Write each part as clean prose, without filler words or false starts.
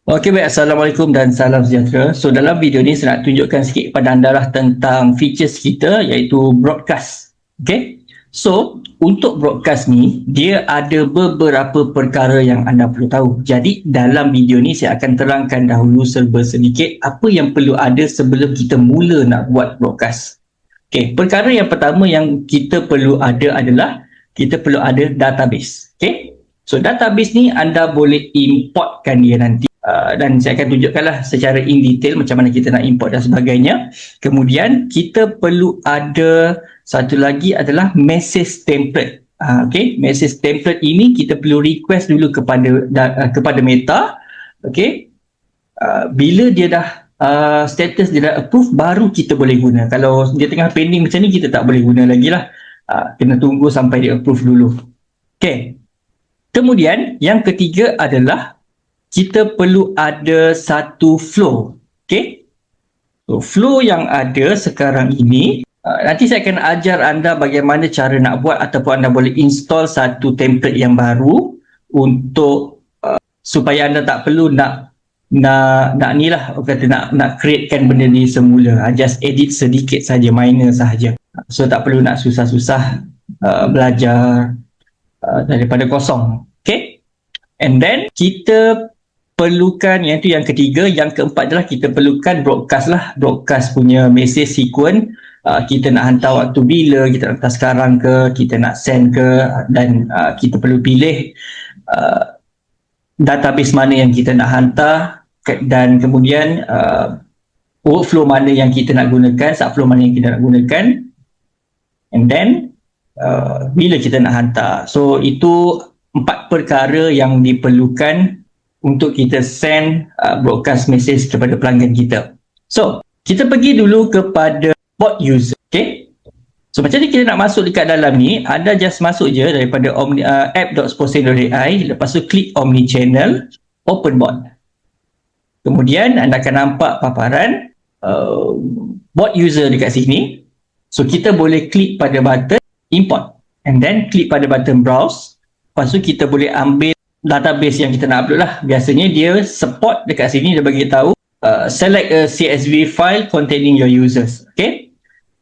Okey, baik. Assalamualaikum dan salam sejahtera. So, dalam video ni saya nak tunjukkan sikit kepada anda lah tentang features kita iaitu broadcast. Okey. So, untuk broadcast ni, dia ada beberapa perkara yang anda perlu tahu. Jadi, dalam video ni saya akan terangkan dahulu serba sedikit apa yang perlu ada sebelum kita mula nak buat broadcast. Okey, perkara yang pertama yang kita perlu ada adalah kita perlu ada database. Okey. So, database ni anda boleh importkan dia nanti. Dan saya akan tunjukkanlah secara in detail macam mana kita nak import dan sebagainya. Kemudian kita perlu ada satu lagi adalah message template. Okay, message template ini kita perlu request dulu kepada Meta. Okay, bila dia dah status dia dah approve, baru kita boleh guna. Kalau dia tengah pending macam ni, kita tak boleh guna lagi lah. Kena tunggu sampai dia approve dulu. Okay, kemudian yang ketiga adalah kita perlu ada satu flow. Okay, so flow yang ada sekarang ini, nanti saya akan ajar anda bagaimana cara nak buat ataupun anda boleh install satu template yang baru untuk supaya anda tak perlu nak ni lah, kata nak createkan benda ni semula. Just edit sedikit saja, minor sahaja. So tak perlu nak susah-susah belajar daripada kosong. Okay, and then kita perlukan yang tu yang ketiga. Yang keempat adalah kita perlukan broadcast lah. Broadcast punya message sequence. Kita nak hantar waktu bila, kita nak hantar sekarang ke, kita nak send ke, dan kita perlu pilih database mana yang kita nak hantar, dan kemudian workflow mana yang kita nak gunakan, subflow mana yang kita nak gunakan, and then bila kita nak hantar. So itu 4 perkara yang diperlukan untuk kita send broadcast message kepada pelanggan kita. So, kita pergi dulu kepada bot user. Okay. So, macam ni kita nak masuk dekat dalam ni, anda just masuk je daripada app.sposen.ai, lepas tu klik Omnichannel, open bot. Kemudian, anda akan nampak paparan bot user dekat sini. So, kita boleh klik pada button import and then klik pada button browse. Lepas tu, kita boleh ambil database yang kita nak upload lah. Biasanya dia support dekat sini, dia bagi tahu select a CSV file containing your users. Okay,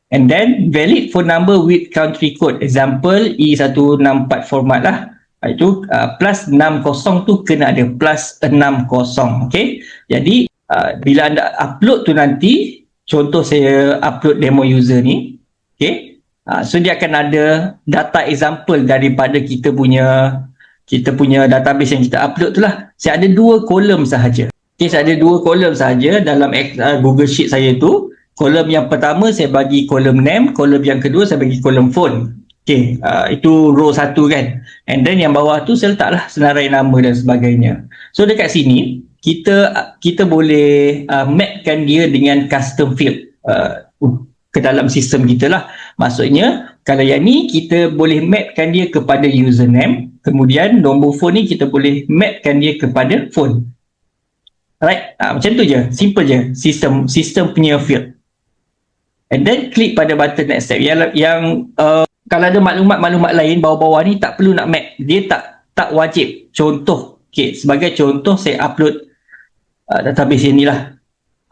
and then valid phone number with country code, example E164 format lah. Itu plus 60 tu kena ada plus 60. Okay, jadi bila anda upload tu nanti, contoh saya upload demo user ni. Okay, so dia akan ada data example daripada kita punya database yang kita upload tu lah. Saya ada 2 kolom sahaja. Okay, saya ada 2 kolom sahaja dalam Google Sheet saya tu. Kolom yang pertama saya bagi kolom name, kolom yang kedua saya bagi kolom phone. Okay, itu row 1 kan. And then yang bawah tu saya letaklah senarai nama dan sebagainya. So dekat sini kita boleh mapkan dia dengan custom field ke dalam sistem kita lah. Maksudnya kalau yang ni kita boleh mapkan dia kepada username, kemudian nombor phone ni kita boleh mapkan dia kepada phone. Right? Macam tu je, simple je sistem punya field. And then klik pada button next step. Yang kalau ada maklumat lain bawah-bawah ni tak perlu nak map, dia tak wajib. Contoh, okay, sebagai contoh saya upload database ni lah.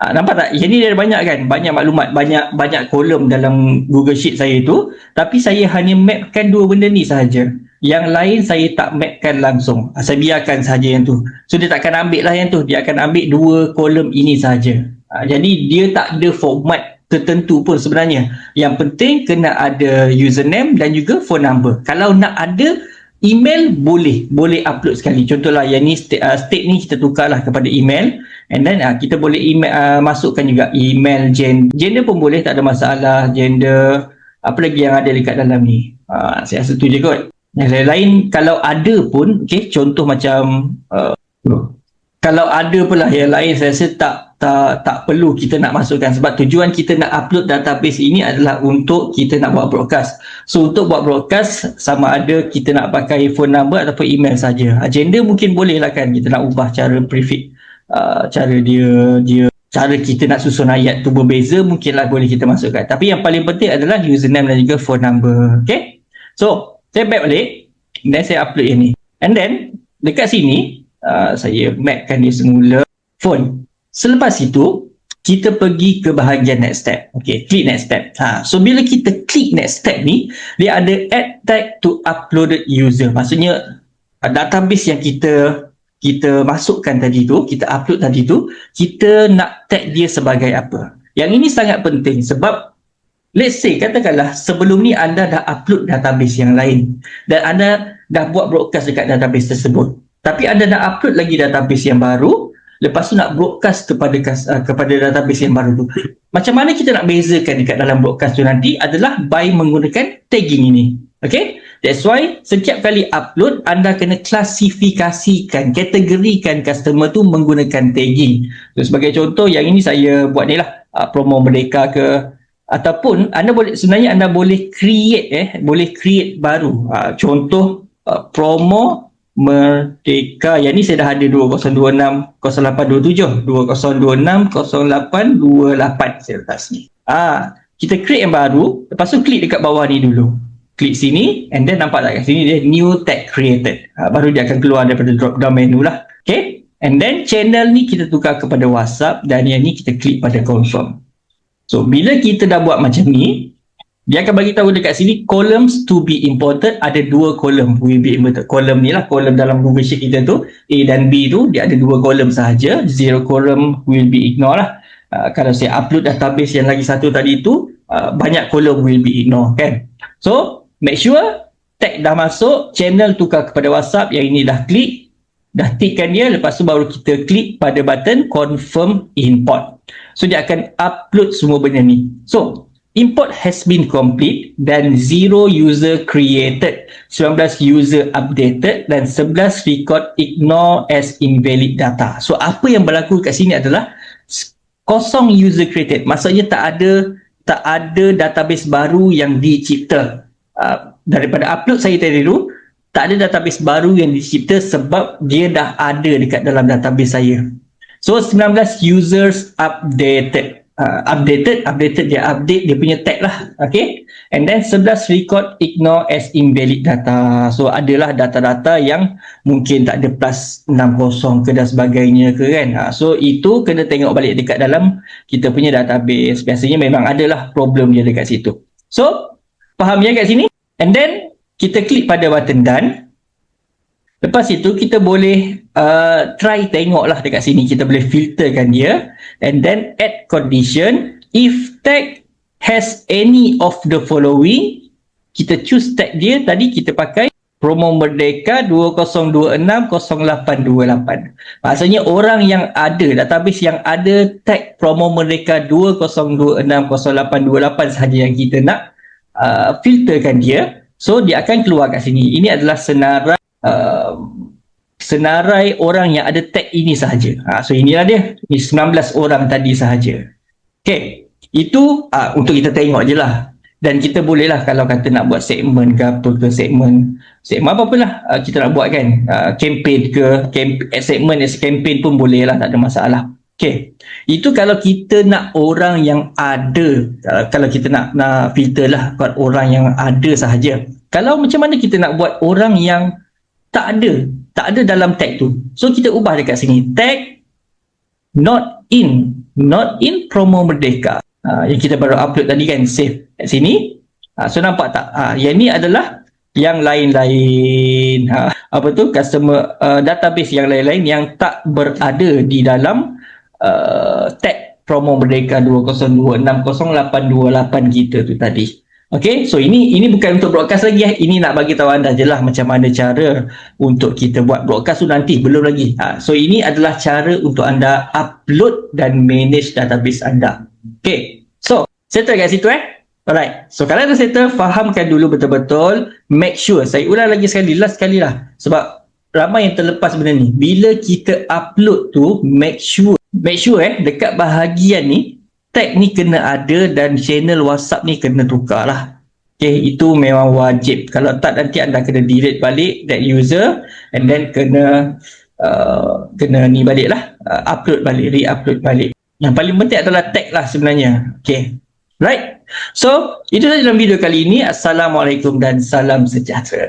Nampak tak? Yang ni ada banyak kan? Banyak maklumat, banyak kolom dalam Google Sheet saya tu. Tapi saya hanya mapkan 2 benda ni sahaja. Yang lain saya tak mapkan langsung. Saya biarkan sahaja yang tu. So dia takkan ambil lah yang tu. Dia akan ambil 2 kolom ini sahaja. Jadi dia tak ada format tertentu pun sebenarnya. Yang penting kena ada username dan juga phone number. Kalau nak ada email, boleh upload sekali. Contohlah yang ni state ni kita tukarlah kepada email. And then kita boleh masukkan juga email, gender pun boleh, tak ada masalah. Gender, apa lagi yang ada dekat dalam ni, saya rasa tu je kot. Yang lain kalau ada pun, okay, contoh macam kalau ada pula yang lain, saya rasa tak perlu kita nak masukkan, sebab tujuan kita nak upload database ini adalah untuk kita nak buat broadcast. So untuk buat broadcast, sama ada kita nak pakai phone number ataupun email saja. Gender mungkin boleh lah kan, kita nak ubah cara prefix, cara cara kita nak susun ayat tu berbeza, mungkinlah boleh kita masukkan. Tapi yang paling penting adalah username dan juga phone number. Okay, so saya back balik dan saya upload yang ni. And then dekat sini saya mapkan dia semula. phone. Selepas itu, kita pergi ke bahagian next step. Okay, klik next step. So bila kita klik next step ni, dia ada add tag to uploaded user. Maksudnya database yang kita masukkan tadi tu, kita upload tadi tu, kita nak tag dia sebagai apa. Yang ini sangat penting sebab let's say katakanlah sebelum ni anda dah upload database yang lain dan anda dah buat broadcast dekat database tersebut. Tapi anda nak upload lagi database yang baru, lepas tu nak broadcast kepada database yang baru tu. Macam mana kita nak bezakan dekat dalam broadcast tu nanti adalah by menggunakan tagging ini. Okay? That's why setiap kali upload, anda kena klasifikasikan, kategorikan customer tu menggunakan tagging. So, sebagai contoh, yang ini saya buat ni lah, promo Merdeka ke, ataupun sebenarnya anda boleh create baru. Contoh promo Merdeka, yang ni saya dah ada 2026 0827 2026 0828 saya letak sini. Kita create yang baru, lepas tu klik dekat bawah ni dulu, klik sini, and then nampak tak kat sini dia new tag created. Baru dia akan keluar daripada drop down menu lah. Okay, and then channel ni kita tukar kepada WhatsApp, dan yang ni kita klik pada confirm. So bila kita dah buat macam ni, dia akan bagi tahu dekat sini columns to be imported. Ada 2 kolom will be imported. Kolom ni lah, kolom dalam Google Sheet kita tu, A dan B tu, dia ada 2 kolom sahaja. 0 kolom will be ignore lah. Kalau saya upload database yang lagi satu tadi tu, banyak kolom will be ignore kan. So make sure tag dah masuk, channel tukar kepada WhatsApp, yang ini dah klik, dah tikkan dia, lepas tu baru kita klik pada button confirm import. So dia akan upload semua benda ni. So import has been complete dan 0 user created, 19 user updated dan 11 record ignore as invalid data. So apa yang berlaku kat sini adalah kosong user created. Maksudnya tak ada database baru yang dicipta. Daripada upload saya tadi dulu, tak ada database baru yang dicipta sebab dia dah ada dekat dalam database saya. So 19 users updated. Updated dia update dia punya tag lah. Okay, and then 11 record ignore as invalid data. So adalah data-data yang mungkin tak ada plus 60 ke dan sebagainya ke kan. So itu kena tengok balik dekat dalam kita punya database. Biasanya memang adalah problem dia dekat situ. So faham ya kat sini? And then kita klik pada button done. Lepas itu kita boleh try tengok lah dekat sini, kita boleh filterkan dia, and then add condition. If tag has any of the following, kita choose tag dia. Tadi kita pakai promo Merdeka 2026 0828. Maksudnya orang yang ada, database yang ada tag promo Merdeka 2026 0828 sahaja yang kita nak filterkan dia. So dia akan keluar kat sini. Ini adalah senarai orang yang ada tag ini sahaja. So inilah dia. Ini 19 orang tadi sahaja. Okay, itu untuk kita tengok je lah. Dan kita boleh lah kalau kata nak buat segmen ke apa ke, segmen apa-apa lah kita nak buat kan, campaign ke, segmen as campaign pun boleh lah, tak ada masalah. Okay, itu kalau kita nak orang yang ada, kalau kita nak filter lah buat orang yang ada sahaja. Kalau macam mana kita nak buat orang yang tak ada dalam tag tu, so kita ubah dekat sini, tag not in promo Merdeka. Yang kita baru upload tadi kan, save kat sini. So nampak tak, yang ni adalah yang lain-lain, apa tu, customer database yang lain-lain yang tak berada di dalam tag promo Merdeka 2026 0828 kita tu tadi. Okay, so ini bukan untuk broadcast lagi ini nak bagi tahu anda je lah macam mana cara untuk kita buat broadcast tu nanti, belum lagi. So ini adalah cara untuk anda upload dan manage database anda. Okay, so settle kat situ alright, so kalau dah settle, fahamkan dulu betul-betul, make sure, saya ulang lagi sekali, last sekali lah, sebab ramai yang terlepas benda ni. Bila kita upload tu, make sure dekat bahagian ni tag ni kena ada dan channel WhatsApp ni kena tukar lah. Okay, itu memang wajib. Kalau tak, nanti anda kena delete balik that user and then kena ni balik lah, upload balik, re-upload balik. Yang paling penting adalah tag lah sebenarnya. Okay, right? So itu saja dalam video kali ini. Assalamualaikum dan salam sejahtera.